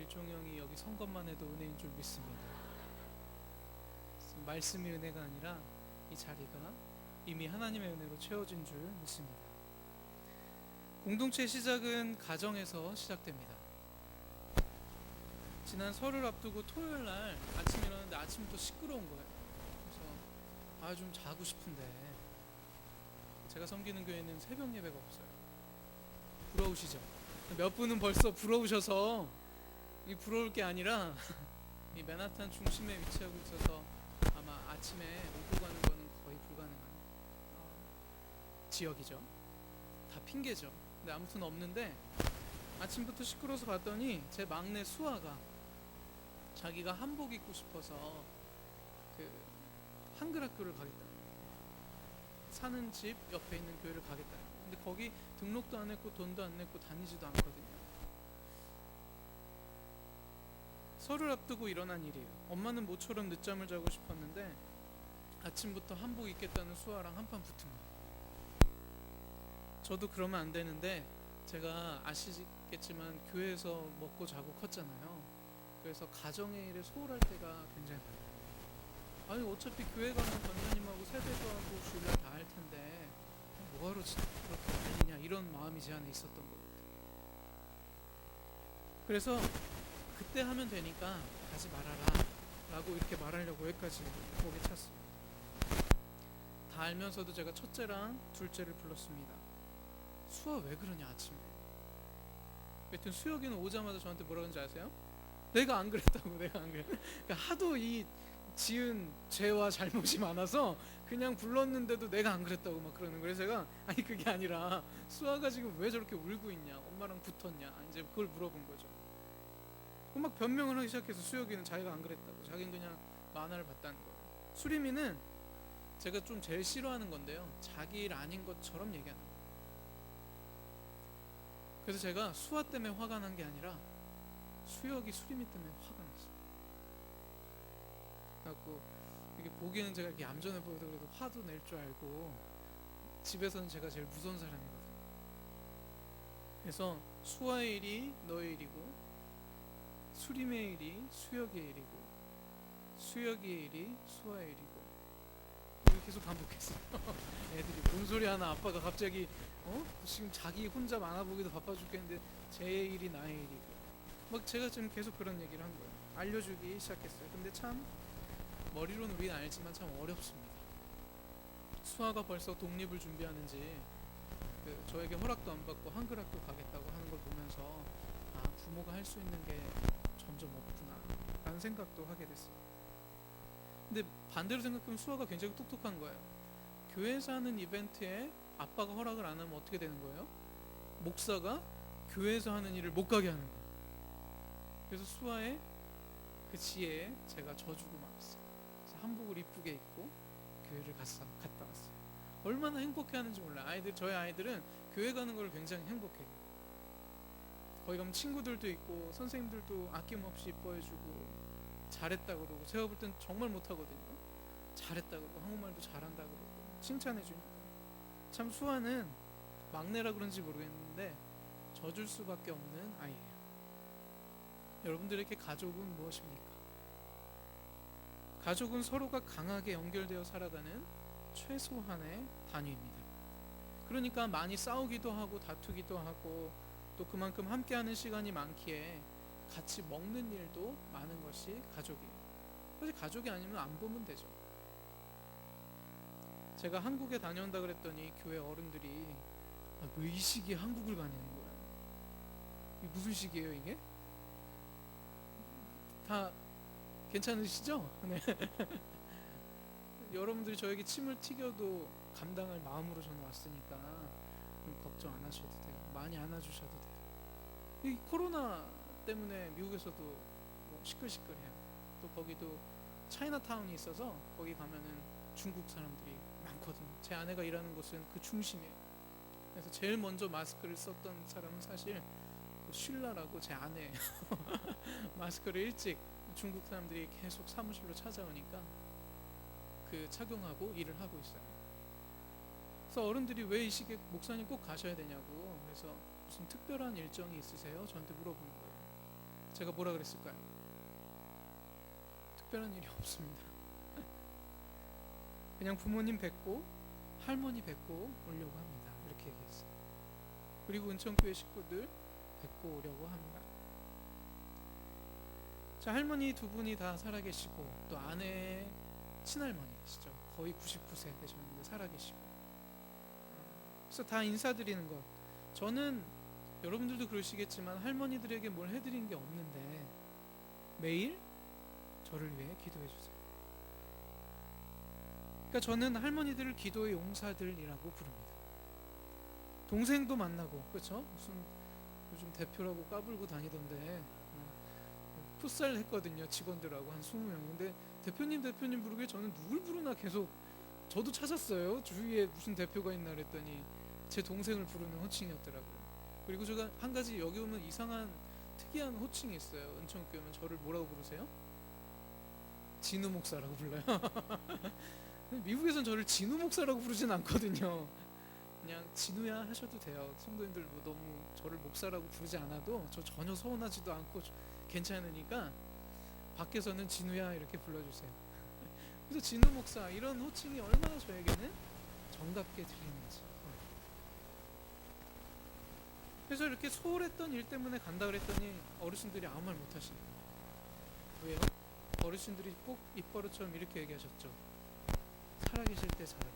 길종형이 여기 선 것만 해도 은혜인 줄 믿습니다. 말씀이 은혜가 아니라 이 자리가 이미 하나님의 은혜로 채워진 줄 믿습니다. 공동체 시작은 가정에서 시작됩니다. 지난 설을 앞두고 토요일 날 아침 일어났는데 아침부터 시끄러운 거예요. 그래서 좀 자고 싶은데 제가 섬기는 교회는 새벽 예배가 없어요. 부러우시죠? 몇 분은 벌써 부러우셔서, 이 부러울 게 아니라 이 맨하탄 중심에 위치하고 있어서 아마 아침에 오고 가는 거는 거의 불가능한 지역이죠. 다 핑계죠. 근데 아무튼 없는데 아침부터 시끄러워서 갔더니 제 막내 수아가 자기가 한복 입고 싶어서 그 한글 학교를 가겠다. 사는 집 옆에 있는 교회를 가겠다. 근데 거기 등록도 안 했고 돈도 안 냈고 다니지도 않거든요. 설을 앞두고 일어난 일이에요. 엄마는 모처럼 늦잠을 자고 싶었는데 아침부터 한복 입겠다는 수아랑 한판 붙은 거예요. 저도 그러면 안 되는데 제가 아시겠지만 교회에서 먹고 자고 컸잖아요. 그래서 가정의 일에 소홀할 때가 굉장히 많아요. 아니 어차피 교회 가면 권사님하고 세배도 하고 주일날 다 할 텐데 뭐하러 그렇게 달리냐, 이런 마음이 제 안에 있었던 것 같아요. 그래서 그때 하면 되니까 가지 말아라 라고 이렇게 말하려고 여기까지 목에 찼습니다. 다 알면서도 제가 첫째랑 둘째를 불렀습니다. 수아 왜 그러냐 아침에. 여튼 수혁이는 오자마자 저한테 뭐라 그런지 아세요? 내가 안 그랬다고. 내가 안 그래. 그러니까 하도 이 지은 죄와 잘못이 많아서 그냥 불렀는데도 내가 안 그랬다고 막 그러는 거예요. 그래서 제가 아니 그게 아니라 수아가 지금 왜 저렇게 울고 있냐, 엄마랑 붙었냐, 이제 그걸 물어본 거죠. 막 변명을 하기 시작해서 수혁이는 자기가 안 그랬다고, 자기는 그냥 만화를 봤다는 거예요. 수림이는 제가 좀 제일 싫어하는 건데요, 자기 일 아닌 것처럼 얘기하는 거예요. 그래서 제가 수아 때문에 화가 난 게 아니라 수혁이 수림이 때문에 화가 났어요. 그래갖고 이게 보기에는 제가 이렇게 얌전해 보여도 그래도 화도 낼 줄 알고 집에서는 제가 제일 무서운 사람이거든요. 그래서 수아의 일이 너의 일이고, 수림의 일이 수혁의 일이고, 수혁의 일이 수아의 일이고, 이거 계속 반복했어요. 애들이 뭔 소리 하나, 아빠가 갑자기 지금 자기 혼자 만화 보기도 바빠 죽겠는데 제 일이 나의 일이고, 막 제가 지금 계속 그런 얘기를 한 거예요. 알려주기 시작했어요. 근데 참 머리로는 우리는 알지만 참 어렵습니다. 수아가 벌써 독립을 준비하는지 저에게 허락도 안 받고 한글 학교 가겠다고 하는 걸 보면서 부모가 할 수 있는 게 점점 없구나 라는 생각도 하게 됐어요. 근데 반대로 생각하면 수아가 굉장히 똑똑한 거예요. 교회에서 하는 이벤트에 아빠가 허락을 안 하면 어떻게 되는 거예요? 목사가 교회에서 하는 일을 못 가게 하는 거예요. 그래서 수아의 그 지혜에 제가 져주고 말았어요. 그래서 한복을 이쁘게 입고 교회를 갔다 왔어요. 얼마나 행복해하는지 몰라요. 저희 아이들은 교회 가는 걸 굉장히 행복해요. 거기 가면 친구들도 있고 선생님들도 아낌없이 이뻐해주고 잘했다 그러고, 제가 볼 땐 정말 못하거든요. 잘했다 그러고 한국말도 잘한다 그러고 칭찬해주니까. 참 수아는 막내라 그런지 모르겠는데 져줄 수밖에 없는 아이예요. 여러분들에게 가족은 무엇입니까? 가족은 서로가 강하게 연결되어 살아가는 최소한의 단위입니다. 그러니까 많이 싸우기도 하고 다투기도 하고 또 그만큼 함께하는 시간이 많기에 같이 먹는 일도 많은 것이 가족이에요. 사실 가족이 아니면 안 보면 되죠. 제가 한국에 다녀온다 그랬더니 교회 어른들이 왜 이 시기에 한국을 가냐는 거야. 이게 무슨 시기예요 이게? 다 괜찮으시죠? 네. 여러분들이 저에게 침을 튀겨도 감당할 마음으로 저는 왔으니까 걱정 안 하셔도 돼요. 많이 안아주셔도 돼요. 이 코로나 때문에 미국에서도 뭐 시끌시끌해요. 또 거기도 차이나타운이 있어서 거기 가면은 중국 사람들이 많거든요. 제 아내가 일하는 곳은 그 중심이에요. 그래서 제일 먼저 마스크를 썼던 사람은 사실 그 쉴라라고 제 아내예요. 마스크를 일찍 중국 사람들이 계속 사무실로 찾아오니까 그 착용하고 일을 하고 있어요. 그래서 어른들이 왜 이 시기에 목사님 꼭 가셔야 되냐고, 그래서 무슨 특별한 일정이 있으세요? 저한테 물어보는 거예요. 제가 뭐라 그랬을까요? 특별한 일이 없습니다. 그냥 부모님 뵙고 할머니 뵙고 오려고 합니다. 이렇게 얘기했어요. 그리고 은총교회 식구들 뵙고 오려고 합니다. 자, 할머니 두 분이 다 살아계시고 또 아내 친할머니 계시죠. 거의 99세 되셨는데 살아계시고, 그래서 다 인사드리는 것. 저는 여러분들도 그러시겠지만 할머니들에게 뭘 해드린 게 없는데 매일 저를 위해 기도해 주세요. 그러니까 저는 할머니들을 기도의 용사들이라고 부릅니다. 동생도 만나고, 그렇죠? 무슨 요즘 대표라고 까불고 다니던데 풋살 했거든요. 직원들하고 한 20명. 근데 대표님 부르길 저는 누굴 부르나 계속 저도 찾았어요. 주위에 무슨 대표가 있나 그랬더니 제 동생을 부르는 호칭이었더라고요. 그리고 제가 한 가지 여기 오면 이상한 특이한 호칭이 있어요. 은총교회 오면 저를 뭐라고 부르세요? 진우 목사라고 불러요. 미국에선 저를 진우 목사라고 부르진 않거든요. 그냥 진우야 하셔도 돼요. 성도님들 뭐 너무 저를 목사라고 부르지 않아도 저 전혀 서운하지도 않고 괜찮으니까 밖에서는 진우야 이렇게 불러주세요. 그래서 진우 목사 이런 호칭이 얼마나 저에게는 정답게 들리는지. 그래서 이렇게 소홀했던 일 때문에 간다 그랬더니 어르신들이 아무 말 못 하시는 거예요. 왜요? 어르신들이 꼭 입버릇처럼 이렇게 얘기하셨죠. 살아계실 때 잘하라.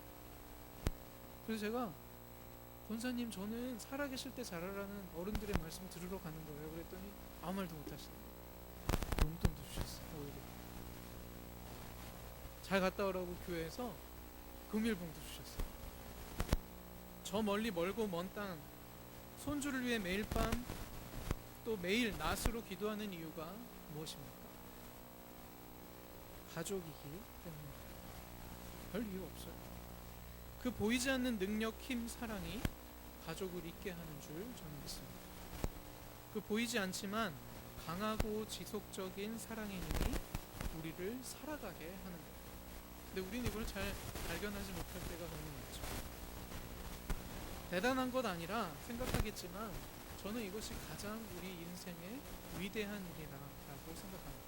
그래서 제가 권사님 저는 살아계실 때 잘하라는 어른들의 말씀 들으러 가는 거예요. 그랬더니 아무 말도 못 하시는 거예요. 용돈도 주셨어요. 오히려 잘 갔다 오라고 교회에서 금일봉도 주셨어요. 저 멀리 멀고 먼 땅 손주를 위해 매일 밤 또 매일 낮으로 기도하는 이유가 무엇입니까? 가족이기 때문에 별 이유 없어요. 그 보이지 않는 능력, 힘, 사랑이 가족을 있게 하는 줄 저는 믿습니다. 그 보이지 않지만 강하고 지속적인 사랑의 힘이 우리를 살아가게 하는 거예요. 근데 우리는 이걸 잘 발견하지 못할 때가 너무 많죠. 대단한 것 아니라 생각하겠지만 저는 이것이 가장 우리 인생의 위대한 일이라고 생각합니다.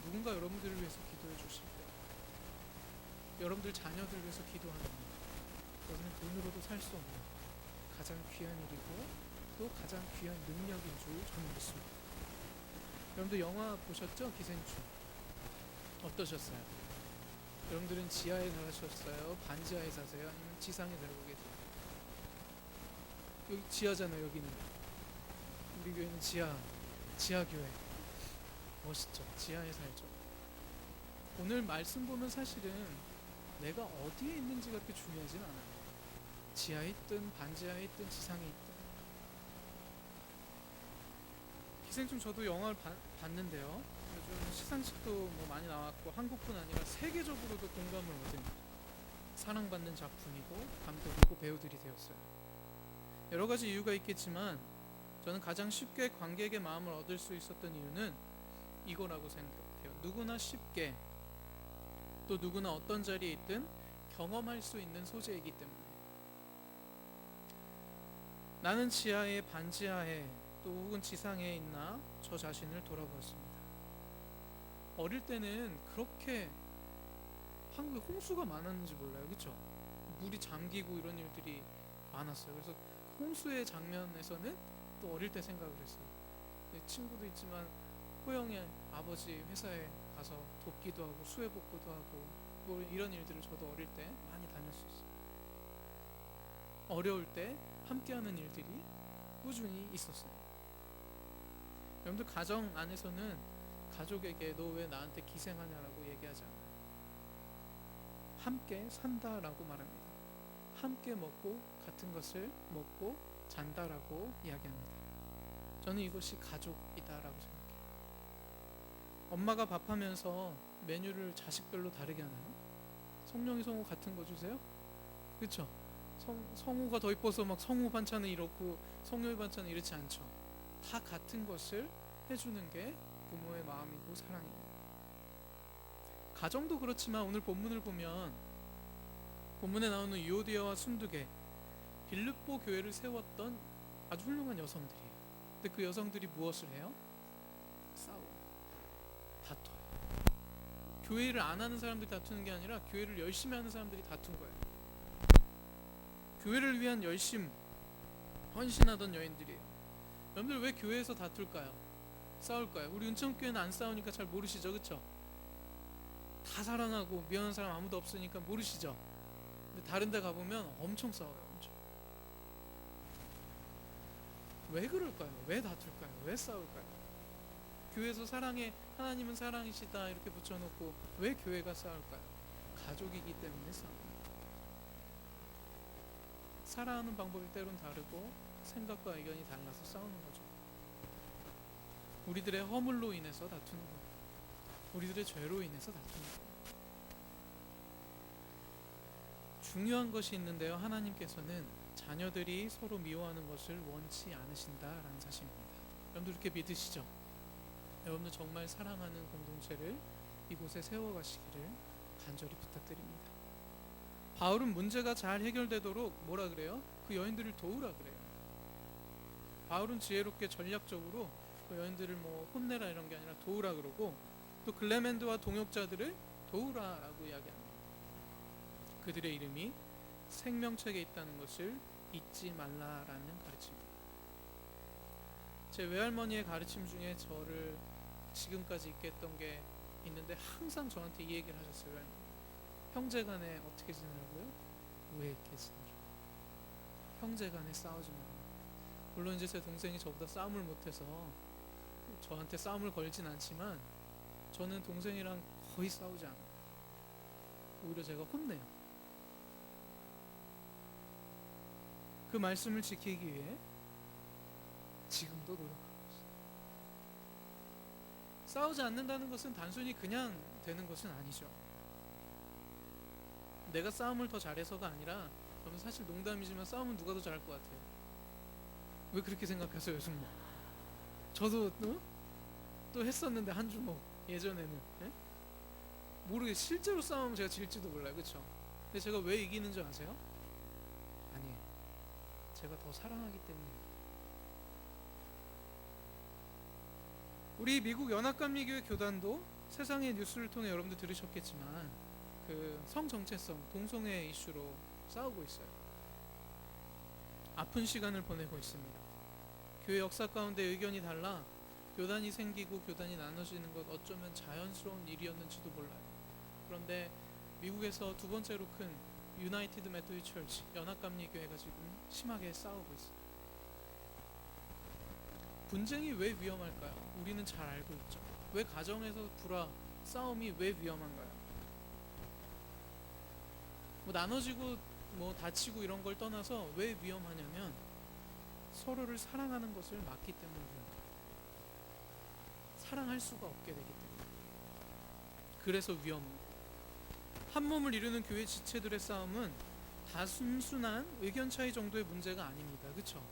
누군가 여러분들을 위해서 기도해 주실 때, 여러분들 자녀들 위해서 기도하는 일, 그것은 돈으로도 살 수 없는 가장 귀한 일이고 또 가장 귀한 능력인 줄 저는 믿습니다. 여러분들 영화 보셨죠? 기생충 어떠셨어요? 여러분들은 지하에 사셨어요? 반지하에 사세요? 아니면 지상에 살고 계세요? 여기 지하잖아요. 여기는 우리 교회는 지하교회 멋있죠? 지하에 살죠. 오늘 말씀 보면 사실은 내가 어디에 있는지가 그렇게 중요하진 않아요. 지하에 있든 반지하에 있든 지상에 있든. 기생충 저도 영화를 봤는데요. 요즘 시상식도 뭐 많이 나왔고 한국뿐 아니라 세계적으로도 공감을 얻은 사랑받는 작품이고 감독이고 배우들이 되었어요. 여러 가지 이유가 있겠지만 저는 가장 쉽게 관객의 마음을 얻을 수 있었던 이유는 이거라고 생각해요. 누구나 쉽게 또 누구나 어떤 자리에 있든 경험할 수 있는 소재이기 때문에. 나는 지하에 반지하에 또 혹은 지상에 있나 저 자신을 돌아보았습니다. 어릴 때는 그렇게 한국에 홍수가 많았는지 몰라요. 그렇죠? 물이 잠기고 이런 일들이 많았어요. 그래서 홍수의 장면에서는 또 어릴 때 생각을 했어요. 친구도 있지만 호영의 아버지 회사에 가서 돕기도 하고 수해복구도 하고 뭐 이런 일들을 저도 어릴 때 많이 다녔었어요. 어려울 때 함께하는 일들이 꾸준히 있었어요. 여러분들 가정 안에서는 가족에게 너 왜 나한테 기생하냐라고 얘기하지 않아요. 함께 산다라고 말합니다. 함께 먹고 같은 것을 먹고 잔다라고 이야기합니다. 저는 이것이 가족이다라고 생각해요. 엄마가 밥하면서 메뉴를 자식별로 다르게 하나요? 성룡이 성우 같은 거 주세요? 그렇죠? 성우가 더 이뻐서 막 성우 반찬은 이렇고 성룡이 반찬은 이렇지 않죠. 다 같은 것을 해주는 게 부모의 마음이고 사랑이에요. 가정도 그렇지만 오늘 본문을 보면 본문에 나오는 유오디아와 순두계 빌립보 교회를 세웠던 아주 훌륭한 여성들이에요. 근데 그 여성들이 무엇을 해요? 다퉈요. 교회를 안 하는 사람들이 다투는 게 아니라 교회를 열심히 하는 사람들이 다툰 거예요. 교회를 위한 열심, 헌신하던 여인들이에요. 여러분들 왜 교회에서 다툴까요? 싸울까요? 우리 은총교회는 안 싸우니까 잘 모르시죠, 그렇죠? 다 사랑하고 미안한 사람 아무도 없으니까 모르시죠? 근데 다른 데 가보면 엄청 싸워요. 엄청. 왜 그럴까요? 왜 다툴까요? 왜 싸울까요? 교회에서 사랑해, 하나님은 사랑이시다 이렇게 붙여놓고 왜 교회가 싸울까요? 가족이기 때문에 싸웁니다. 사랑하는 방법이 때론 다르고 생각과 의견이 달라서 싸우는 거죠. 우리들의 허물로 인해서 다투는 거예요. 우리들의 죄로 인해서 다투는 거예요. 중요한 것이 있는데요. 하나님께서는 자녀들이 서로 미워하는 것을 원치 않으신다라는 사실입니다. 여러분들 이렇게 믿으시죠? 여러분들 정말 사랑하는 공동체를 이곳에 세워가시기를 간절히 부탁드립니다. 바울은 문제가 잘 해결되도록 뭐라 그래요? 그 여인들을 도우라 그래요. 바울은 지혜롭게 전략적으로 그 여인들을 뭐 혼내라 이런 게 아니라 도우라 그러고, 또 글레멘드와 동역자들을 도우라라고 이야기합니다. 그들의 이름이 생명책에 있다는 것을 잊지 말라라는 가르침입니다. 제 외할머니의 가르침 중에 저를 지금까지 있게 했던 게 있는데, 항상 저한테 이 얘기를 하셨어요. 외할머니. 형제간에 어떻게 지내라고요? 왜 이렇게 지내라. 형제간에 싸우지 말라. 물론 이제 제 동생이 저보다 싸움을 못해서 저한테 싸움을 걸진 않지만 저는 동생이랑 거의 싸우지 않아요. 오히려 제가 혼내요. 그 말씀을 지키기 위해 지금도 노력하고 있어요. 싸우지 않는다는 것은 단순히 그냥 되는 것은 아니죠. 내가 싸움을 더 잘해서가 아니라, 저는 사실 농담이지만 싸움은 누가 더 잘할 것 같아요? 왜 그렇게 생각하세요, 요즘? 저도 또 했었는데 한 주먹 예전에는. 예? 모르게 실제로 싸우면 제가 질지도 몰라요, 그렇죠? 근데 제가 왜 이기는 줄 아세요? 아니에요. 제가 더 사랑하기 때문에. 우리 미국 연합감리교회 교단도 세상의 뉴스를 통해 여러분들 들으셨겠지만 그 성정체성, 동성애 이슈로 싸우고 있어요. 아픈 시간을 보내고 있습니다. 교회 역사 가운데 의견이 달라 교단이 생기고 교단이 나눠지는 것, 어쩌면 자연스러운 일이었는지도 몰라요. 그런데 미국에서 두 번째로 큰 유나이티드 메토디스트 처치, 연합감리교회가 지금 심하게 싸우고 있어요. 분쟁이 왜 위험할까요? 우리는 잘 알고 있죠. 왜 가정에서 불화, 싸움이 왜 위험한가요? 뭐 나눠지고 뭐 다치고 이런 걸 떠나서 왜 위험하냐면 서로를 사랑하는 것을 막기 때문에 위험해요. 사랑할 수가 없게 되기 때문에. 그래서 위험합니다. 한 몸을 이루는 교회 지체들의 싸움은 단순한 의견 차이 정도의 문제가 아닙니다. 그렇죠?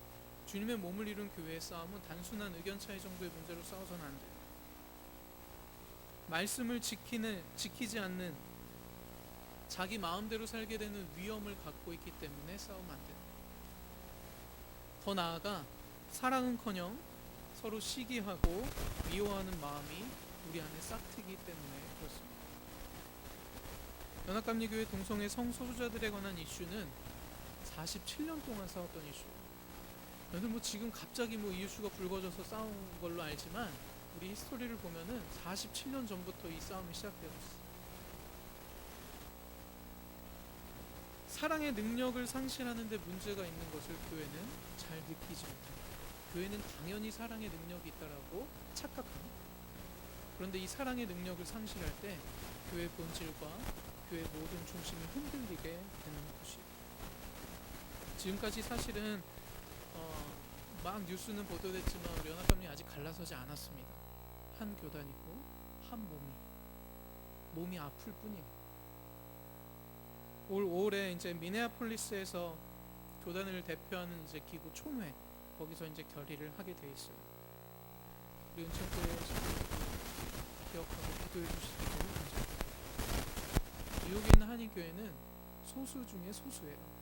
주님의 몸을 이룬 교회의 싸움은 단순한 의견 차이 정도의 문제로 싸워서는 안 돼요. 말씀을 지키지 않는, 자기 마음대로 살게 되는 위험을 갖고 있기 때문에 싸우면 안 돼요. 더 나아가 사랑은커녕 서로 시기하고 미워하는 마음이 우리 안에 싹트기 때문에 그렇습니다. 연합감리교회 동성애 성소수자들에 관한 이슈는 47년 동안 싸웠던 이슈예요. 여러분 뭐 지금 갑자기 뭐 이슈가 불거져서 싸운 걸로 알지만 우리 히스토리를 보면은 47년 전부터 이 싸움이 시작되었어요. 사랑의 능력을 상실하는 데 문제가 있는 것을 교회는 잘 느끼지 못합니다. 교회는 당연히 사랑의 능력이 있다라고 착각합니다. 그런데 이 사랑의 능력을 상실할 때 교회의 본질과 교회의 모든 중심이 흔들리게 되는 것이에요. 지금까지 사실은 막 뉴스는 보도됐지만 우리 연합감리 아직 갈라서지 않았습니다. 한 교단이고 한 몸이 아플 뿐이에요. 올 5월에 이제 미네아폴리스에서 교단을 대표하는 이제 기구 총회, 거기서 이제 결의를 하게 돼 있어요. 우리 은총교회 기억하고 기도해 주시기를 감사합니다. 뉴욕에 있는 한인교회는 소수 중에 소수예요.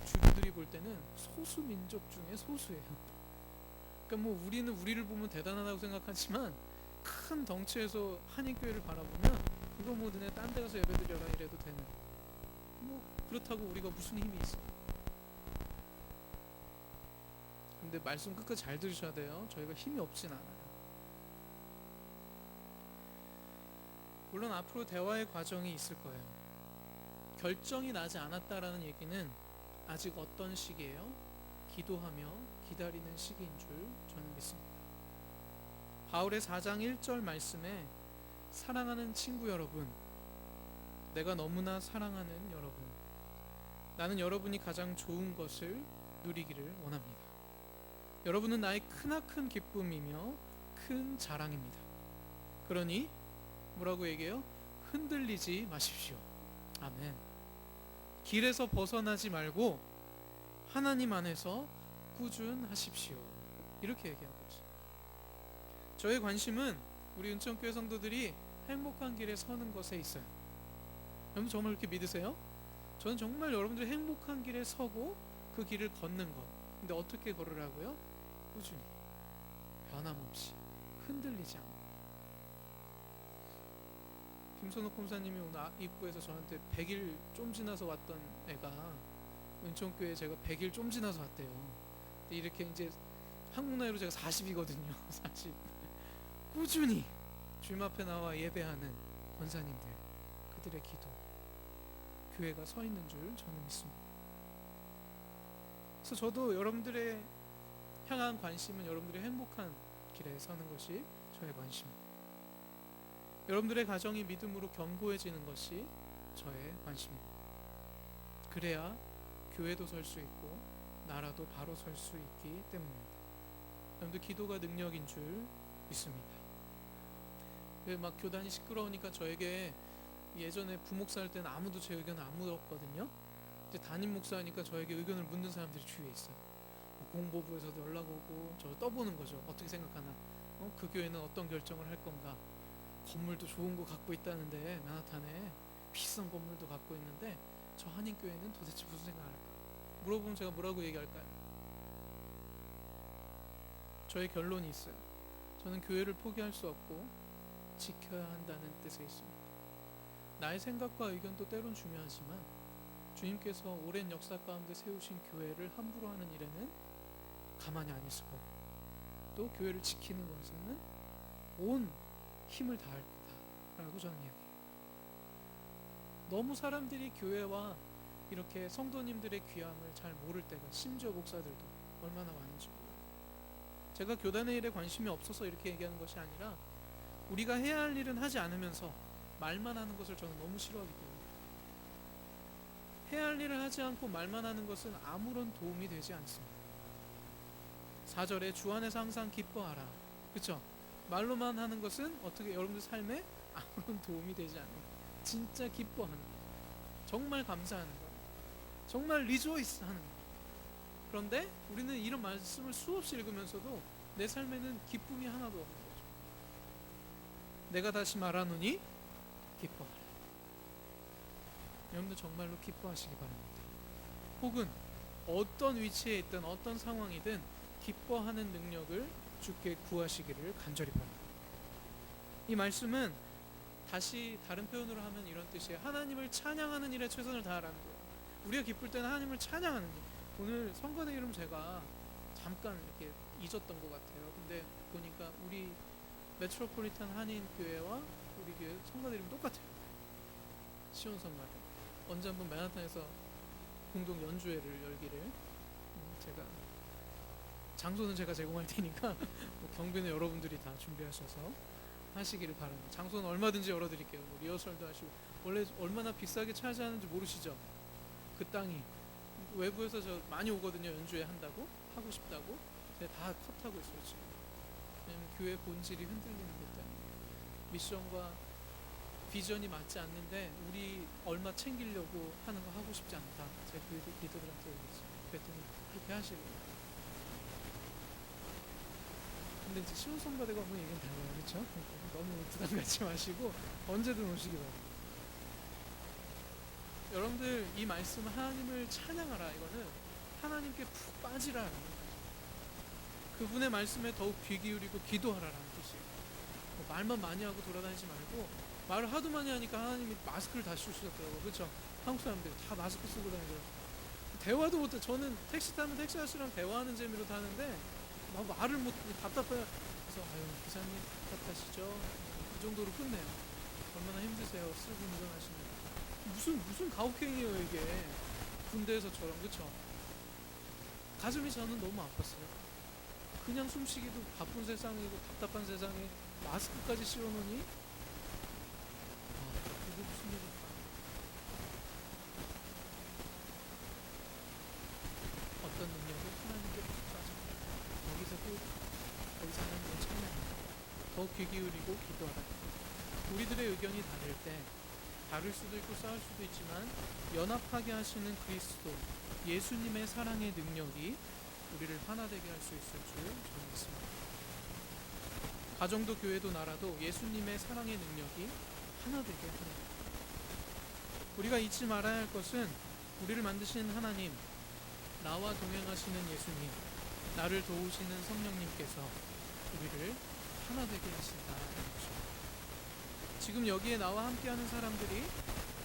주류들이 볼 때는 소수 민족 중에 소수예요. 그러니까 뭐 우리는 우리를 보면 대단하다고 생각하지만 큰 덩치에서 한인교회를 바라보면 이거 뭐 너네 딴 데 가서 예배드려라 이래도 되는, 뭐 그렇다고 우리가 무슨 힘이 있어. 근데 말씀 끝까지 잘 들으셔야 돼요. 저희가 힘이 없진 않아요. 물론 앞으로 대화의 과정이 있을 거예요. 결정이 나지 않았다라는 얘기는 아직 어떤 시기예요? 기도하며 기다리는 시기인 줄 저는 믿습니다. 바울의 4장 1절 말씀에 사랑하는 친구 여러분, 내가 너무나 사랑하는 여러분, 나는 여러분이 가장 좋은 것을 누리기를 원합니다. 여러분은 나의 크나큰 기쁨이며 큰 자랑입니다. 그러니 뭐라고 얘기해요? 흔들리지 마십시오. 아멘. 길에서 벗어나지 말고 하나님 안에서 꾸준하십시오. 이렇게 얘기하고 있어요. 저의 관심은 우리 은천교회 성도들이 행복한 길에 서는 것에 있어요. 여러분 정말 그렇게 믿으세요? 저는 정말 여러분들이 행복한 길에 서고 그 길을 걷는 것. 근데 어떻게 걸으라고요? 꾸준히, 변함없이, 흔들리지 않고. 김선욱 검사님이 오늘 입구에서 저한테 100일 좀 지나서 왔던 애가 은총교회 제가 100일 좀 지나서 왔대요. 근데 이렇게 이제 한국 나이로 제가 40이거든요. 40. 꾸준히 주님 앞에 나와 예배하는 권사님들, 그들의 기도, 교회가 서 있는 줄 저는 믿습니다. 그래서 저도 여러분들의 향한 관심은 여러분들의 행복한 길에 서는 것이 저의 관심입니다. 여러분들의 가정이 믿음으로 견고해지는 것이 저의 관심입니다. 그래야 교회도 설 수 있고 나라도 바로 설 수 있기 때문입니다. 여러분들 기도가 능력인 줄 믿습니다. 막 교단이 시끄러우니까 저에게 예전에 부목사 할 때는 아무도 제 의견을 안 물었거든요. 이제 담임 목사니까 저에게 의견을 묻는 사람들이 주위에 있어요. 공보부에서도 연락 오고 저 떠보는 거죠. 어떻게 생각하나? 그 교회는 어떤 결정을 할 건가? 건물도 좋은 거 갖고 있다는데 맨하탄에 비싼 건물도 갖고 있는데 저 한인교회는 도대체 무슨 생각할까? 물어보면 제가 뭐라고 얘기할까요? 저의 결론이 있어요. 저는 교회를 포기할 수 없고 지켜야 한다는 뜻에 있습니다. 나의 생각과 의견도 때론 중요하지만 주님께서 오랜 역사 가운데 세우신 교회를 함부로 하는 일에는 가만히 안 있을 거고, 또 교회를 지키는 것에는 온 힘을 다할 거다라고 저는 이야기해요. 너무 사람들이 교회와 이렇게 성도님들의 귀함을 잘 모를 때가, 심지어 목사들도 얼마나 많은지 몰라요. 제가 교단의 일에 관심이 없어서 이렇게 얘기하는 것이 아니라 우리가 해야 할 일은 하지 않으면서 말만 하는 것을 저는 너무 싫어하기 때문에, 해야 할 일을 하지 않고 말만 하는 것은 아무런 도움이 되지 않습니다. 4절에 주 안에서 항상 기뻐하라. 그렇죠? 말로만 하는 것은 어떻게 여러분들 삶에 아무런 도움이 되지 않아요. 진짜 기뻐하는 거, 정말 감사하는 거, 정말 리조이스 하는 거. 그런데 우리는 이런 말씀을 수없이 읽으면서도 내 삶에는 기쁨이 하나도 없는 거죠. 내가 다시 말하노니 기뻐하라. 여러분들 정말로 기뻐하시기 바랍니다. 혹은 어떤 위치에 있든 어떤 상황이든 기뻐하는 능력을 주께 구하시기를 간절히 바랍니다. 이 말씀은 다시 다른 표현으로 하면 이런 뜻이에요. 하나님을 찬양하는 일에 최선을 다하라는 거예요. 우리가 기쁠 때는 하나님을 찬양하는 일. 오늘 성관의 이름 제가 잠깐 이렇게 잊었던 것 같아요. 근데 보니까 우리 메트로폴리탄 한인교회와 우리 교회 성관의 이름 똑같아요. 시온 성가대. 언제 한번 맨하탄에서 공동 연주회를 열기를, 제가 장소는 제가 제공할 테니까 뭐 경비는 여러분들이 다 준비하셔서 하시기를 바랍니다. 장소는 얼마든지 열어드릴게요. 뭐 리허설도 하시고. 원래 얼마나 비싸게 차지하는지 모르시죠? 그 땅이 외부에서 저 많이 오거든요. 연주회 한다고, 하고 싶다고. 제가 다 컷하고 있어요 지금. 왜냐면 교회 본질이 흔들리는 것 때문에. 미션과 비전이 맞지 않는데 우리 얼마 챙기려고 하는 거 하고 싶지 않다. 제가 그 리더들한테 얘기했어요. 그랬더니 그렇게 하시고. 근데 이제 시온성가대가 뭐 얘기는 달라요. 그렇죠? 너무 부담 갖지 마시고 언제든 오시기 바랍니다. 여러분들 이 말씀은 하나님을 찬양하라, 이거는 하나님께 푹 빠지라라는 거예요. 그분의 말씀에 더욱 귀 기울이고 기도하라라는 뜻이에요. 뭐 말만 많이 하고 돌아다니지 말고, 말을 하도 많이 하니까 하나님이 마스크를 다 씌우셨더라고요. 그렇죠? 한국 사람들이 다 마스크 쓰고 다니죠. 대화도 못해. 저는 택시 타면 택시 아저씨랑 대화하는 재미로 타는데 막 말을 못, 답답해요. 그래서 아유 기사님 답답하시죠? 이 정도로 끝내요. 얼마나 힘드세요 쓰고 운전하시는. 무슨 가혹행위예요 이게. 군대에서처럼. 그쵸? 가슴이 저는 너무 아팠어요. 그냥 숨쉬기도 바쁜 세상이고 답답한 세상에 마스크까지 씌워놓으니 이게 무슨 일일까. 어떤 능력을 하나님께 받아서 여기서도 더 이상은 건 참여합니다. 더 귀 기울이고 기도하라. 우리들의 의견이 다를 때 다를 수도 있고 싸울 수도 있지만 연합하게 하시는 그리스도 예수님의 사랑의 능력이 우리를 하나되게 할 수 있을 줄 저는 믿습니다. 가정도 교회도 나라도 예수님의 사랑의 능력이 하나되게 합니다. 우리가 잊지 말아야 할 것은 우리를 만드신 하나님, 나와 동행하시는 예수님, 나를 도우시는 성령님께서 우리를 하나되게 하신다는 것입니다. 지금 여기에 나와 함께하는 사람들이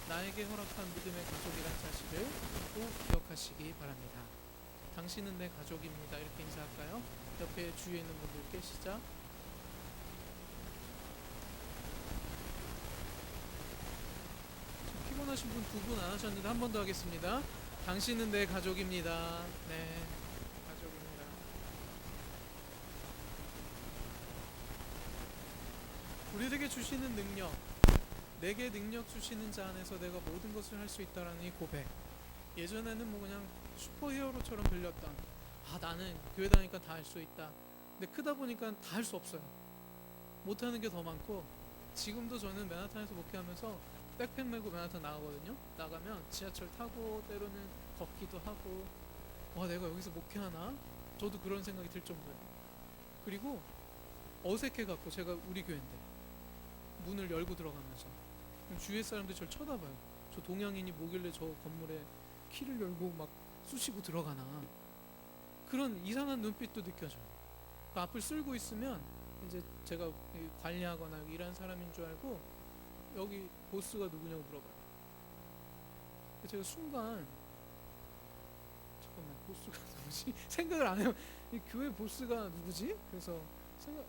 나에게 허락한 믿음의 가족이라는 사실을 꼭 기억하시기 바랍니다. 당신은 내 가족입니다. 이렇게 인사할까요? 옆에 주위에 있는 분들께 시작. 피곤하신 분 2분 안 하셨는데 한 번 더 하겠습니다. 당신은 내 가족입니다. 네, 가족입니다. 우리에게 주시는 능력, 내게 능력 주시는 자 안에서 내가 모든 것을 할 수 있다라는 이 고백. 예전에는 뭐 그냥 슈퍼히어로처럼 들렸던, 나는 교회 다니까 다 할 수 있다. 근데 크다 보니까 다 할 수 없어요. 못하는 게 더 많고, 지금도 저는 맨하탄에서 목회하면서 백팩 메고 맨하탄 나가거든요. 나가면 지하철 타고 때로는 걷기도 하고, 내가 여기서 목회하나? 저도 그런 생각이 들 정도예요. 그리고 어색해갖고, 제가 우리 교회인데 문을 열고 들어가면서 주위의 사람들이 저를 쳐다봐요. 저 동양인이 뭐길래 저 건물에 키를 열고 막 쑤시고 들어가나. 그런 이상한 눈빛도 느껴져요. 그 앞을 쓸고 있으면 이제 제가 관리하거나 일하는 사람인 줄 알고 여기 보스가 누구냐고 물어봐요. 제가 순간 잠깐만, 보스가 누구지? 생각을 안 해요. 이 교회 보스가 누구지? 그래서 생각,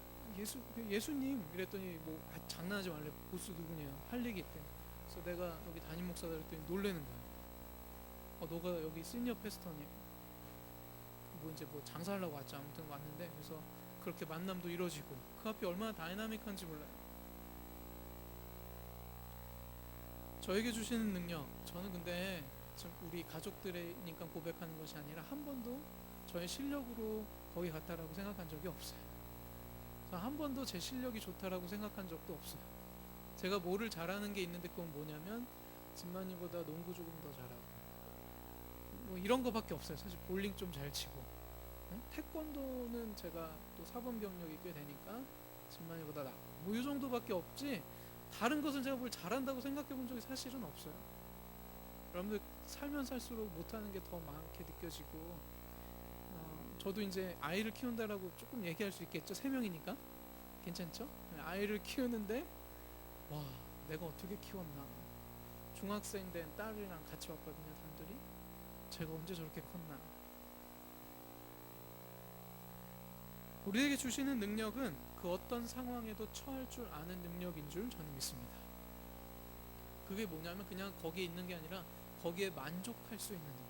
예수님 이랬더니 뭐 장난하지 말래. 보스 누구냐? 할 얘기 있대. 그래서 내가 여기 담임 목사다 그랬더니 놀래는 거야. 너가 여기 시니어 패스터니? 뭐 이제 뭐 장사하려고 왔지. 아무튼 왔는데, 그래서 그렇게 만남도 이루어지고 그 앞이 얼마나 다이나믹한지 몰라요. 저에게 주시는 능력, 저는 근데 지금 우리 가족들이니까 고백하는 것이 아니라 한 번도 저의 실력으로 거기 갔다라고 생각한 적이 없어요. 한 번도 제 실력이 좋다라고 생각한 적도 없어요. 제가 뭐를 잘하는 게 있는데 그건 뭐냐면 진만이보다 농구 조금 더 잘하고 뭐 이런 거밖에 없어요. 사실 볼링 좀 잘 치고, 태권도는 제가 또 사범 경력이 꽤 되니까 진만이보다 낫고, 뭐 이 정도밖에 없지 다른 것은 제가 뭘 잘한다고 생각해 본 적이 사실은 없어요. 여러분들 살면 살수록 못하는 게 더 많게 느껴지고, 저도 이제 아이를 키운다라고 조금 얘기할 수 있겠죠. 3명이니까 괜찮죠? 아이를 키우는데 와, 내가 어떻게 키웠나. 중학생 된 딸이랑 같이 왔거든요. 단둘이. 제가 언제 저렇게 컸나. 우리에게 주시는 능력은 그 어떤 상황에도 처할 줄 아는 능력인 줄 저는 믿습니다. 그게 뭐냐면 그냥 거기에 있는 게 아니라 거기에 만족할 수 있는 능력.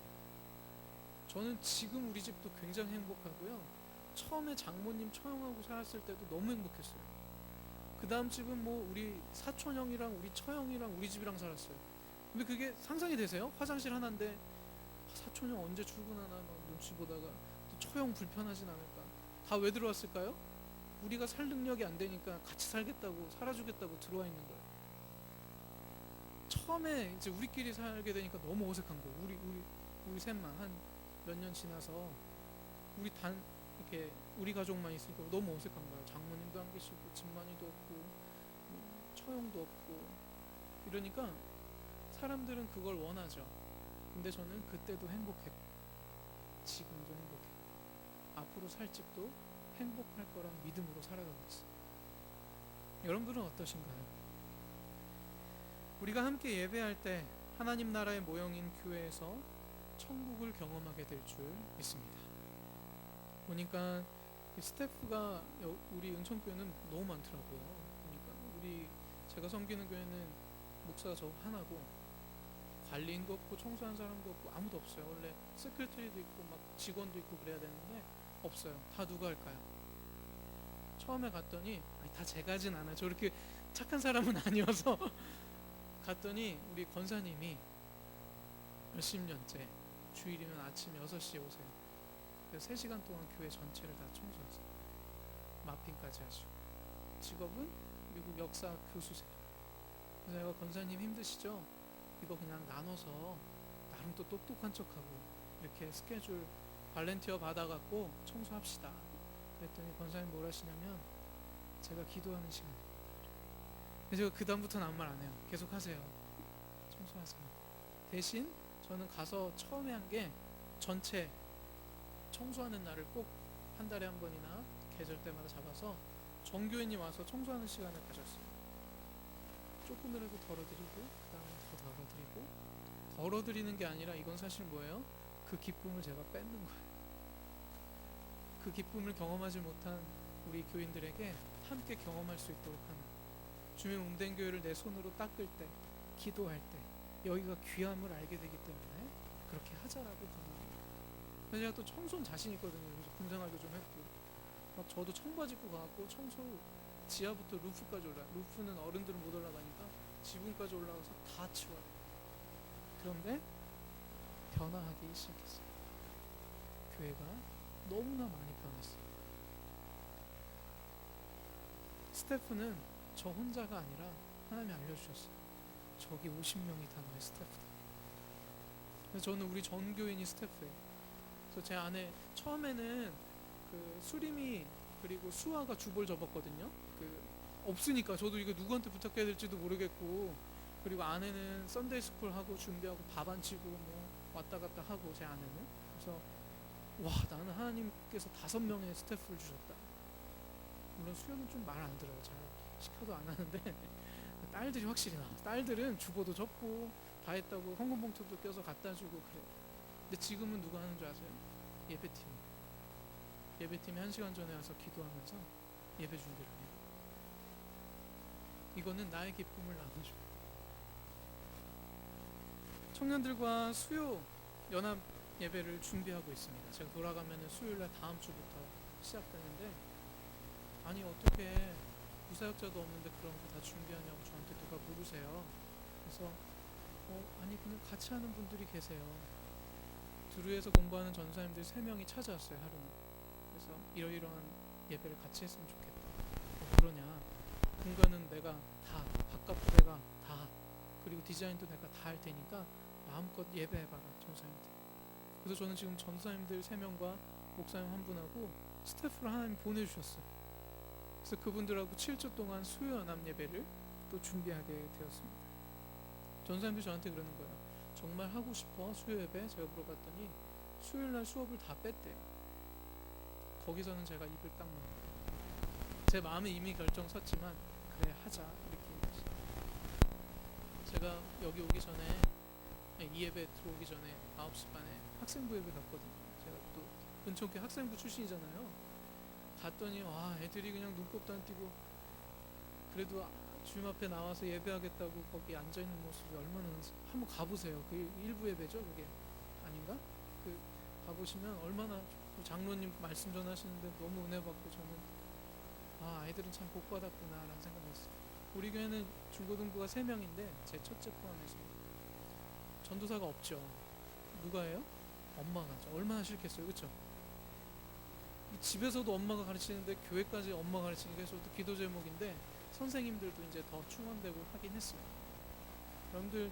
저는 지금 우리 집도 굉장히 행복하고요. 처음에 장모님 처형하고 살았을 때도 너무 행복했어요. 그 다음 집은 뭐 우리 사촌형이랑 우리 처형이랑 우리 집이랑 살았어요. 근데 그게 상상이 되세요? 화장실 하나인데 사촌형 언제 출근하나 막 눈치 보다가 또 처형 불편하진 않을까. 다 왜 들어왔을까요? 우리가 살 능력이 안 되니까 같이 살겠다고, 살아주겠다고 들어와 있는 거예요. 처음에 이제 우리끼리 살게 되니까 너무 어색한 거예요. 우리 셋만 한 몇 년 지나서 이렇게 우리 가족만 있으니까 너무 어색한 거예요. 장모님도 안 계시고 진만이도 없고 처형도 없고 이러니까 사람들은 그걸 원하죠. 근데 저는 그때도 행복했고 지금도 행복했고 앞으로 살 집도 행복할 거란 믿음으로 살아가고 있어요. 여러분들은 어떠신가요? 우리가 함께 예배할 때 하나님 나라의 모형인 교회에서 천국을 경험하게 될 줄 믿습니다. 보니까 스태프가 우리 은총교회는 너무 많더라고요. 보니까 제가 섬기는 교회는 목사가 저 하나고 관리인도 없고 청소하는 사람도 없고 아무도 없어요. 원래 세크리터리도 있고 막 직원도 있고 그래야 되는데 없어요. 다 누가 할까요? 처음에 갔더니 다 제가 하진 않아요. 저렇게 착한 사람은 아니어서 갔더니 우리 권사님이 몇십 년째 주일이면 아침 6시에 오세요. 그래서 3시간 동안 교회 전체를 다 청소하세요. 마핑까지 하시고. 직업은 미국 역사 교수세요. 그래서 제가 권사님 힘드시죠? 이거 그냥 나눠서 나름 또 똑똑한 척하고 이렇게 스케줄 발렌티어 받아갖고 청소합시다. 그랬더니 권사님 뭘 하시냐면 제가 기도하는 시간입니다. 제가 그 다음부터는 아무 말 안 해요. 계속 하세요. 청소하세요. 대신 저는 가서 처음에 한 게 전체 청소하는 날을 꼭 한 달에 한 번이나 계절 때마다 잡아서 정교인이 와서 청소하는 시간을 가졌어요. 조금이라도 덜어드리고 그 다음에 더 덜어드리고 덜어드리는 게 아니라 이건 사실 뭐예요? 그 기쁨을 제가 뺏는 거예요. 그 기쁨을 경험하지 못한 우리 교인들에게 함께 경험할 수 있도록 하는 주의 몸된 교회를 내 손으로 닦을 때 기도할 때 여기가 귀함을 알게 되기 때문에 그렇게 하자라고 부릅니다. 그래서 제가 또 청소는 자신 있거든요. 그래서 군생활도 좀 했고 막 저도 청바지 입고 가고 청소 지하부터 루프까지 올라요. 루프는 어른들은 못 올라가니까 지붕까지 올라가서 다 치워요. 그런데 변화하기 시작했어요. 교회가 너무나 많이 변했어요. 스태프는 저 혼자가 아니라 하나님이 알려주셨어요. 저기 50명이 다 너의 스태프다. 그래서 저는 우리 전교인이 스태프예요. 그래서 제 안에 처음에는 그 수림이 그리고 수아가 주볼 접었거든요. 그 없으니까 저도 이거 누구한테 부탁해야 될지도 모르겠고 그리고 아내는 썬데이 스쿨 하고 준비하고 밥 안 치고 뭐 왔다 갔다 하고 제 아내는 그래서 와 나는 하나님께서 5명의 스태프를 주셨다. 물론 수영은 좀 말 안 들어요. 잘 시켜도 안 하는데 딸들이 확실히 나아. 딸들은 주보도 접고 다 했다고 헌금봉투도 껴서 갖다 주고 그래요. 근데 지금은 누가 하는 줄 아세요? 예배팀이. 예배팀이 1시간 전에 와서 기도하면서 예배 준비를 해요. 이거는 나의 기쁨을 나눠줘. 청년들과 수요 연합 예배를 준비하고 있습니다. 제가 돌아가면은 수요일날 다음 주부터 시작되는데 아니 어떻게 부사역자도 없는데 그런 거 다 준비하냐고 저한테 누가 물으세요. 그래서 아니 그냥 같이 하는 분들이 계세요. 두루에서 공부하는 전사님들 3명이 찾아왔어요. 하루는. 그래서 이러이러한 예배를 같이 했으면 좋겠다. 그러냐 공간은 내가 다 바깥도 내가 다 그리고 디자인도 내가 다 할 테니까 마음껏 예배해봐라 전사님들. 그래서 저는 지금 전사님들 3명과 목사님 한 분하고 스태프를 하나님 보내주셨어요. 그래서 그분들하고 7주 동안 수요연합 예배를 또 준비하게 되었습니다. 전사님들이 저한테 그러는 거예요. 정말 하고 싶어 수요 예배? 제가 물어봤더니 수요일날 수업을 다 뺐대요. 거기서는 제가 입을 딱 막는 거예요. 제 마음에 이미 결정 섰지만 그래 하자 이렇게 얘기했어요. 제가 여기 오기 전에 이 예배 들어오기 전에 9시 반에 학생부 예배 갔거든요. 제가 또 은총교 학생부 출신이잖아요. 갔더니 와 애들이 그냥 눈곱도 안 띄고 그래도 주님 앞에 나와서 예배하겠다고 거기 앉아있는 모습이 얼마나 한번 가보세요. 그 일부 예배죠 그게 아닌가? 그 가보시면 얼마나 장로님 말씀 전하시는데 너무 은혜 받고 저는 아이들은 참 복 받았구나 라는 생각했어요. 우리 교회는 중고등부가 3명인데 제 첫째 포함해서 전도사가 없죠. 누가 해요? 엄마가 하죠. 얼마나 싫겠어요 그쵸? 집에서도 엄마가 가르치는데 교회까지 엄마가 가르치니까 저도 기도 제목인데 선생님들도 이제 더 충원되고 하긴 했어요. 여러분들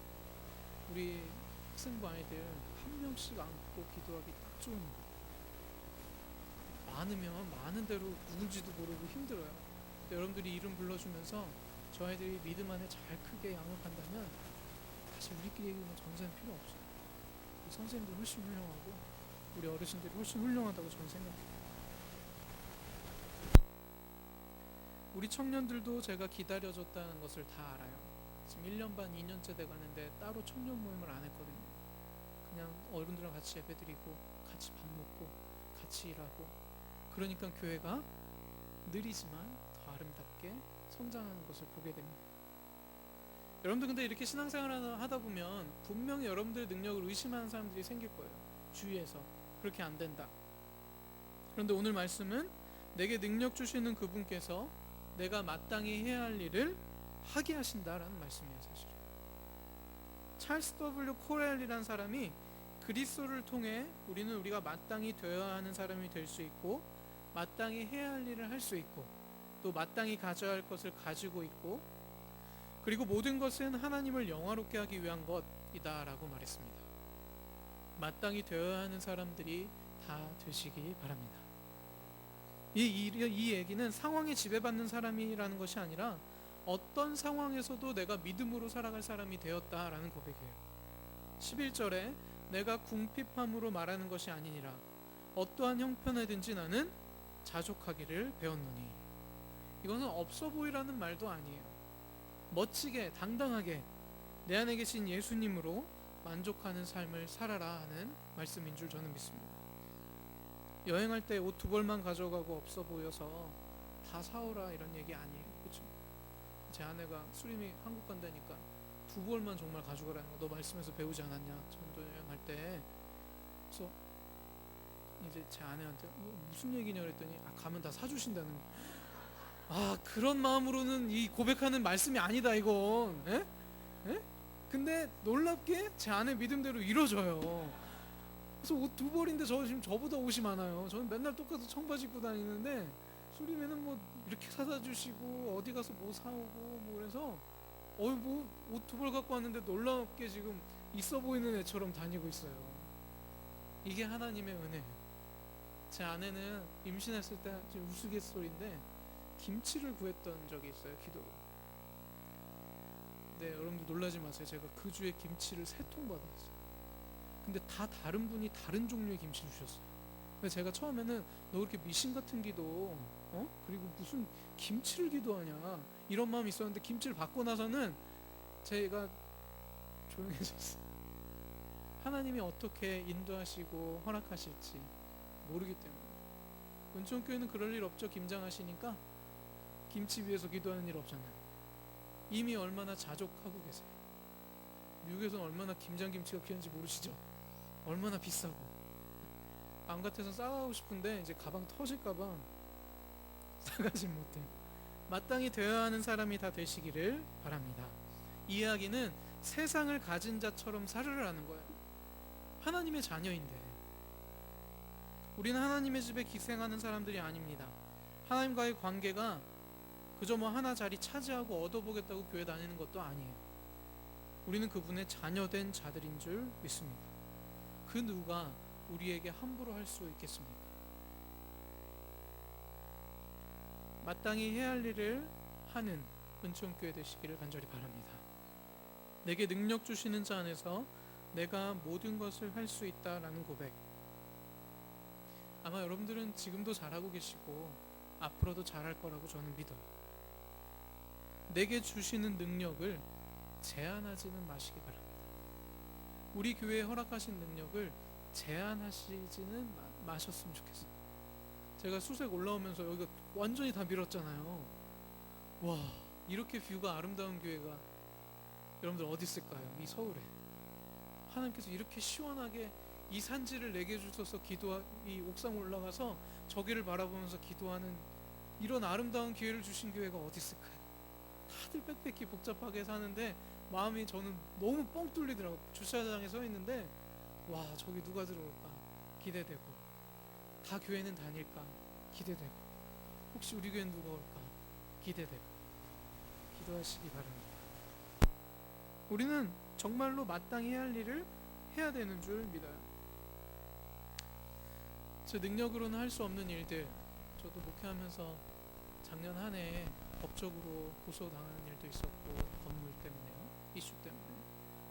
우리 학생부 아이들 한 명씩 안고 기도하기 딱 좋은 많으면 많은 대로 누군지도 모르고 힘들어요. 여러분들이 이름 불러주면서 저 아이들이 믿음 안에 잘 크게 양육한다면 사실 우리끼리 얘기하면 전사는 필요 없어요. 우리 선생님들 훨씬 훌륭하고 우리 어르신들이 훨씬 훌륭하다고 저는 생각해요. 우리 청년들도 제가 기다려줬다는 것을 다 알아요. 지금 1년 반, 2년째 돼가는데 따로 청년 모임을 안 했거든요. 그냥 어른들랑 같이 예배드리고 같이 밥 먹고 같이 일하고, 그러니까 교회가 느리지만 더 아름답게 성장하는 것을 보게 됩니다. 여러분들 근데 이렇게 신앙생활을 하다 보면 분명히 여러분들의 능력을 의심하는 사람들이 생길 거예요. 주위에서 그렇게 안 된다. 그런데 오늘 말씀은 내게 능력 주시는 그분께서 내가 마땅히 해야 할 일을 하게 하신다라는 말씀이에요. 사실 찰스 W 코렐이라는 사람이 그리스도를 통해 우리는 우리가 마땅히 되어야 하는 사람이 될 수 있고, 마땅히 해야 할 일을 할 수 있고, 또 마땅히 가져야 할 것을 가지고 있고, 그리고 모든 것은 하나님을 영화롭게 하기 위한 것이다 라고 말했습니다. 마땅히 되어야 하는 사람들이 다 되시기 바랍니다. 이 얘기는 상황에 지배받는 사람이라는 것이 아니라 어떤 상황에서도 내가 믿음으로 살아갈 사람이 되었다라는 고백이에요. 11절에 내가 궁핍함으로 말하는 것이 아니니라 어떠한 형편에든지 나는 자족하기를 배웠노니. 이것은 없어 보이라는 말도 아니에요. 멋지게 당당하게 내 안에 계신 예수님으로 만족하는 삶을 살아라 하는 말씀인 줄 저는 믿습니다. 여행할 때 옷 2벌만 가져가고 없어 보여서 다 사오라 이런 얘기 아니에요. 그렇죠? 제 아내가 수림이 한국 간다니까 2벌만 정말 가져가라는 거 너 말씀에서 배우지 않았냐? 전도 여행할 때. 그래서 이제 제 아내한테 무슨 얘기냐 그랬더니 가면 다 사주신다는 거. 그런 마음으로는 이 고백하는 말씀이 아니다 이건. 에? 에? 근데 놀랍게 제 아내 믿음대로 이루어져요. 그래서 옷 2벌인데 저 지금 저보다 옷이 많아요. 저는 맨날 똑같은 청바지 입고 다니는데 수림이는 뭐 이렇게 사다 주시고 어디 가서 뭐 사오고 뭐 그래서 뭐 옷 2벌 갖고 왔는데 놀랍게 지금 있어 보이는 애처럼 다니고 있어요. 이게 하나님의 은혜예요. 제 아내는 임신했을 때 우스갯소리인데 김치를 구했던 적이 있어요. 기도로. 네, 여러분들 놀라지 마세요. 제가 그 주에 김치를 3통 받았어요. 근데 다 다른 분이 다른 종류의 김치를 주셨어요. 그래서 제가 처음에는 너 그렇게 미신 같은 기도, 그리고 무슨 김치를 기도하냐 이런 마음이 있었는데 김치를 받고 나서는 제가 조용해졌어요. 하나님이 어떻게 인도하시고 허락하실지 모르기 때문에. 은총교회는 그럴 일 없죠. 김장하시니까 김치 위해서 기도하는 일 없잖아요. 이미 얼마나 자족하고 계세요. 미국에서는 얼마나 김장김치가 귀한지 모르시죠? 얼마나 비싸고. 마음 같아서 싸가고 싶은데 이제 가방 터질까봐 싸가지 못해요. 마땅히 되어야 하는 사람이 다 되시기를 바랍니다. 이 이야기는 세상을 가진 자처럼 살으라는 거예요. 하나님의 자녀인데 우리는 하나님의 집에 기생하는 사람들이 아닙니다. 하나님과의 관계가 그저 뭐 하나 자리 차지하고 얻어보겠다고 교회 다니는 것도 아니에요. 우리는 그분의 자녀된 자들인 줄 믿습니다. 그 누가 우리에게 함부로 할 수 있겠습니까? 마땅히 해야 할 일을 하는 은총교회 되시기를 간절히 바랍니다. 내게 능력 주시는 자 안에서 내가 모든 것을 할 수 있다라는 고백. 아마 여러분들은 지금도 잘하고 계시고 앞으로도 잘할 거라고 저는 믿어요. 내게 주시는 능력을 제한하지는 마시기 바랍니다. 우리 교회에 허락하신 능력을 제한하시지는 마셨으면 좋겠어요. 제가 수색 올라오면서 여기가 완전히 다 밀었잖아요. 와, 이렇게 뷰가 아름다운 교회가 여러분들 어디 있을까요? 이 서울에. 하나님께서 이렇게 시원하게 이 산지를 내게 주셔서 이 옥상 올라가서 저기를 바라보면서 기도하는 이런 아름다운 기회를 주신 교회가 어디 있을까요? 다들 빽빽히 복잡하게 사는데 마음이 저는 너무 뻥 뚫리더라고요. 주차장에 서 있는데 와, 저기 누가 들어올까 기대되고, 다 교회는 다닐까 기대되고, 혹시 우리 교회는 누가 올까 기대되고, 기도하시기 바랍니다. 우리는 정말로 마땅히 해야 할 일을 해야 되는 줄 믿어요. 제 능력으로는 할 수 없는 일들, 저도 목회하면서 작년 한 해 법적으로 고소당하는 일도 있었고, 건물 때문에요, 이슈 때문에.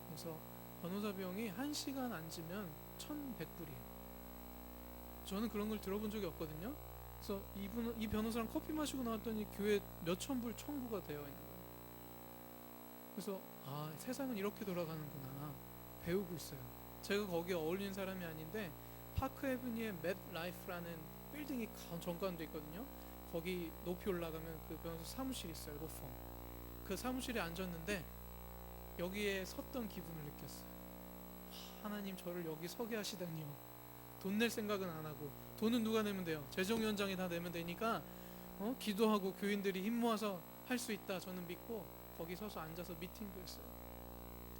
그래서 변호사 비용이 1시간 앉으면 1,100불이에요. 저는 그런 걸 들어본 적이 없거든요. 그래서 이 변호사랑 커피 마시고 나왔더니 교회 몇천 불 청구가 되어 있는 거예요. 그래서 세상은 이렇게 돌아가는구나 배우고 있어요. 제가 거기에 어울리는 사람이 아닌데 파크 에브니의 맷 라이프라는 빌딩이 정가운데 있거든요. 거기 높이 올라가면 그 변호사 사무실이 있어요. 로펌. 그 사무실에 앉았는데 여기에 섰던 기분을 느꼈어요. 하나님 저를 여기 서게 하시다니요. 돈 낼 생각은 안 하고, 돈은 누가 내면 돼요? 재정위원장이 다 내면 되니까 기도하고 교인들이 힘 모아서 할 수 있다 저는 믿고 거기 서서 앉아서 미팅도 했어요.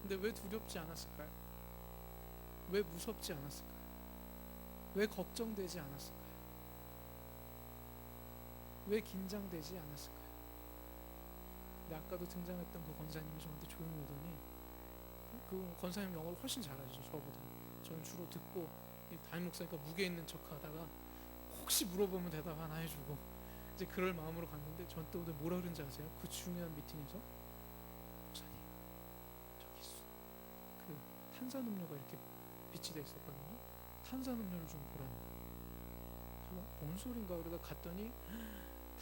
근데 왜 두렵지 않았을까요? 왜 무섭지 않았을까요? 왜 걱정되지 않았을까요? 왜 긴장되지 않았을까요? 근데 아까도 등장했던 그 권사님이 저한테 조용히 오더니, 그 권사님 영어를 훨씬 잘하시죠, 저보다. 저는 주로 듣고 담임 목사니까 무게 있는 척 하다가 혹시 물어보면 대답 하나 해주고 이제 그럴 마음으로 갔는데 저한테 오늘 뭐라 그런지 아세요? 그 중요한 미팅에서 목사님 저기 그 탄산음료가 이렇게 빛이 돼 있었거든요. 탄산음료를 좀 보라는 거예요. 제가 뭔 소린가 그러다 갔더니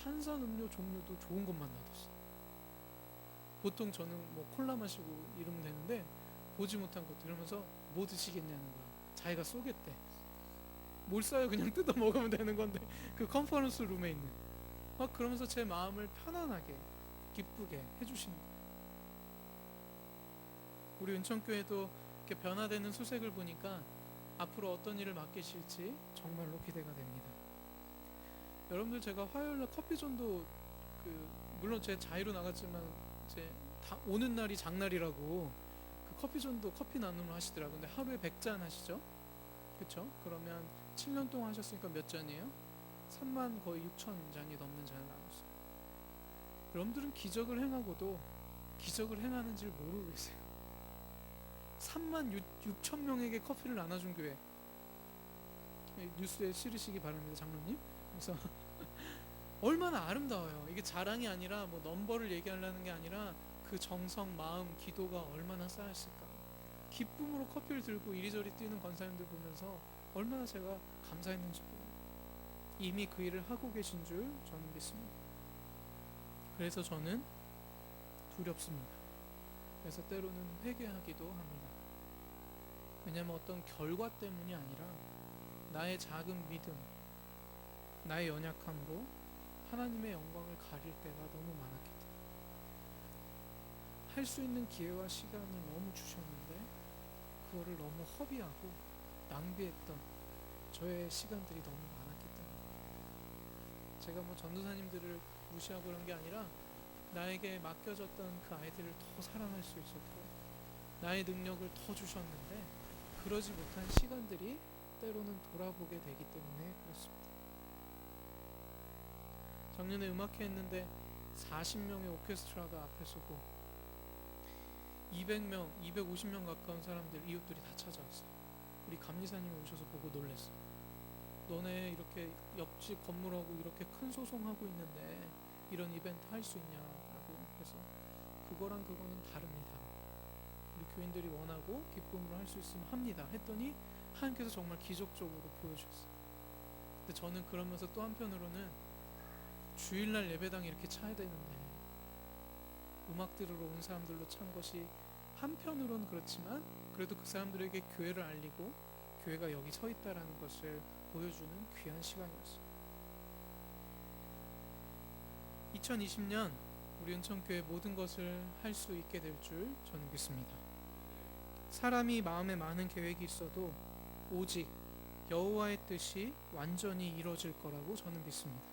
탄산음료 종류도 좋은 것만 놔뒀어. 보통 저는 뭐 콜라 마시고 이러면 되는데 보지 못한 것들 이러면서 뭐 드시겠냐는 거야. 자기가 쏘겠대. 뭘 싸요? 그냥 뜯어 먹으면 되는 건데 그 컨퍼런스 룸에 있는 막 그러면서 제 마음을 편안하게 기쁘게 해주시는 거예요. 우리 은천교회도 이렇게 변화되는 수색을 보니까 앞으로 어떤 일을 맡기실지 정말로 기대가 됩니다. 여러분들 제가 화요일날 커피존도 물론 제 자유로 나갔지만 이제 다 오는 날이 장날이라고 그 커피존도 커피 나눔을 하시더라고요. 근데 하루에 100잔 하시죠? 그쵸? 그러면 7년 동안 하셨으니까 몇 잔이에요? 3만 거의 6천 잔이 넘는 잔을 나눴어요. 여러분들은 기적을 행하고도 기적을 행하는 줄 모르고 계세요. 3만 6천 명에게 커피를 나눠준 교회. 뉴스에 실으시기 바랍니다, 장로님. 그래서 얼마나 아름다워요. 이게 자랑이 아니라 뭐 넘버를 얘기하려는 게 아니라 그 정성, 마음, 기도가 얼마나 쌓였을까. 기쁨으로 커피를 들고 이리저리 뛰는 권사님들 보면서 얼마나 제가 감사했는지 몰라요. 이미 그 일을 하고 계신 줄 저는 믿습니다. 그래서 저는 두렵습니다. 그래서 때로는 회개하기도 합니다. 왜냐하면 어떤 결과 때문이 아니라 나의 작은 믿음, 나의 연약함으로 하나님의 영광을 가릴 때가 너무 많았기 때문에 할 수 있는 기회와 시간을 너무 주셨는데 그거를 너무 허비하고 낭비했던 저의 시간들이 너무 많았기 때문에 제가 뭐 전도사님들을 무시하고 그런 게 아니라 나에게 맡겨졌던 그 아이들을 더 사랑할 수 있었고 나의 능력을 더 주셨는데 그러지 못한 시간들이 때로는 돌아보게 되기 때문에 그렇습니다. 작년에 음악회 했는데 40명의 오케스트라가 앞에 서고 200명, 250명 가까운 사람들, 이웃들이 다 찾아왔어요. 우리 감리사님이 오셔서 보고 놀랐어요. 너네 이렇게 옆집 건물하고 이렇게 큰 소송하고 있는데 이런 이벤트 할 수 있냐라고. 그래서 그거랑 그거는 다릅니다. 우리 교인들이 원하고 기쁨으로 할 수 있으면 합니다 했더니 하나님께서 정말 기적적으로 보여주셨어요. 근데 저는 그러면서 또 한편으로는 주일날 예배당에 이렇게 차야 되는데 음악 들으러 온 사람들로 찬 것이 한편으로는 그렇지만 그래도 그 사람들에게 교회를 알리고 교회가 여기 서 있다라는 것을 보여주는 귀한 시간이었어요. 2020년 우리 은천교회 모든 것을 할 수 있게 될 줄 저는 믿습니다. 사람이 마음에 많은 계획이 있어도 오직 여호와의 뜻이 완전히 이루어질 거라고 저는 믿습니다.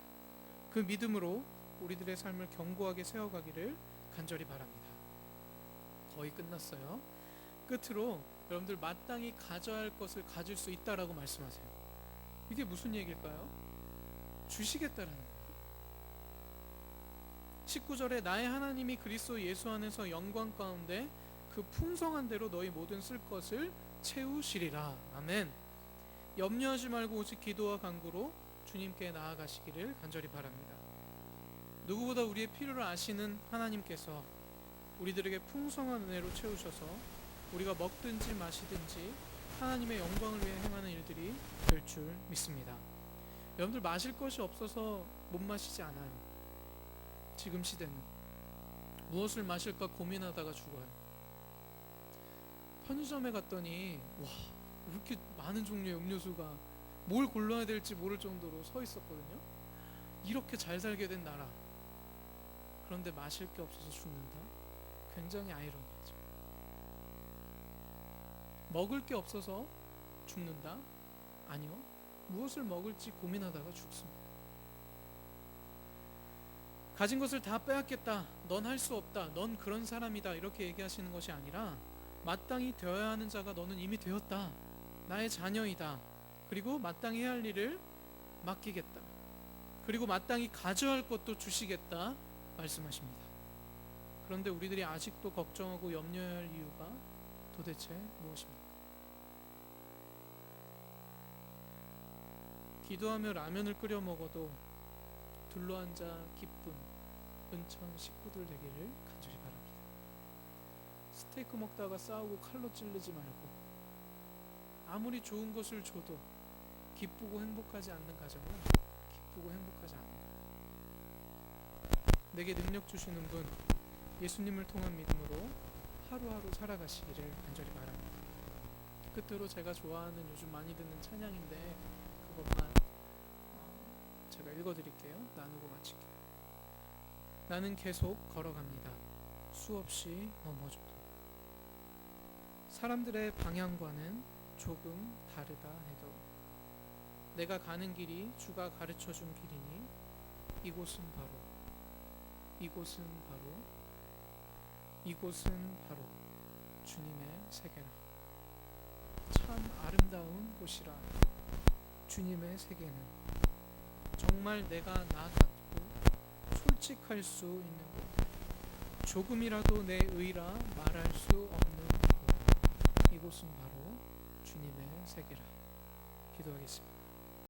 그 믿음으로 우리들의 삶을 견고하게 세워가기를 간절히 바랍니다. 거의 끝났어요. 끝으로 여러분들 마땅히 가져야 할 것을 가질 수 있다라고 말씀하세요. 이게 무슨 얘기일까요? 주시겠다라는 거예요. 19절에 나의 하나님이 그리스도 예수 안에서 영광 가운데 그 풍성한 대로 너희 모든 쓸 것을 채우시리라. 아멘. 염려하지 말고 오직 기도와 간구로 주님께 나아가시기를 간절히 바랍니다. 누구보다 우리의 필요를 아시는 하나님께서 우리들에게 풍성한 은혜로 채우셔서 우리가 먹든지 마시든지 하나님의 영광을 위해 행하는 일들이 될 줄 믿습니다. 여러분들 마실 것이 없어서 못 마시지 않아요. 지금 시대는 무엇을 마실까 고민하다가 죽어요. 편의점에 갔더니 와, 이렇게 많은 종류의 음료수가 뭘 골라야 될지 모를 정도로 서 있었거든요. 이렇게 잘 살게 된 나라, 그런데 마실 게 없어서 죽는다? 굉장히 아이러니하죠. 먹을 게 없어서 죽는다? 아니요, 무엇을 먹을지 고민하다가 죽습니다. 가진 것을 다 빼앗겠다, 넌 할 수 없다, 넌 그런 사람이다, 이렇게 얘기하시는 것이 아니라 마땅히 되어야 하는 자가 너는 이미 되었다, 나의 자녀이다, 그리고 마땅히 해야 할 일을 맡기겠다, 그리고 마땅히 가져야 할 것도 주시겠다 말씀하십니다. 그런데 우리들이 아직도 걱정하고 염려해야 할 이유가 도대체 무엇입니까? 기도하며 라면을 끓여 먹어도 둘러앉아 기쁜 은천 식구들 되기를 간절히 바랍니다. 스테이크 먹다가 싸우고 칼로 찌르지 말고, 아무리 좋은 것을 줘도 기쁘고 행복하지 않는 가정은 기쁘고 행복하지 않은 거예요. 내게 능력 주시는 분 예수님을 통한 믿음으로 하루하루 살아가시기를 간절히 바랍니다. 끝으로 제가 좋아하는, 요즘 많이 듣는 찬양인데 그것만 제가 읽어드릴게요. 나누고 마칠게요. 나는 계속 걸어갑니다. 수없이 넘어져도. 사람들의 방향과는 조금 다르다 해도 내가 가는 길이 주가 가르쳐준 길이니 이곳은 바로 주님의 세계라. 참 아름다운 곳이라. 주님의 세계는 정말 내가 나 같고 솔직할 수 있는 곳, 조금이라도 내 의라 말할 수 없는 곳, 이곳은 바로 주님의 세계라. 기도하겠습니다.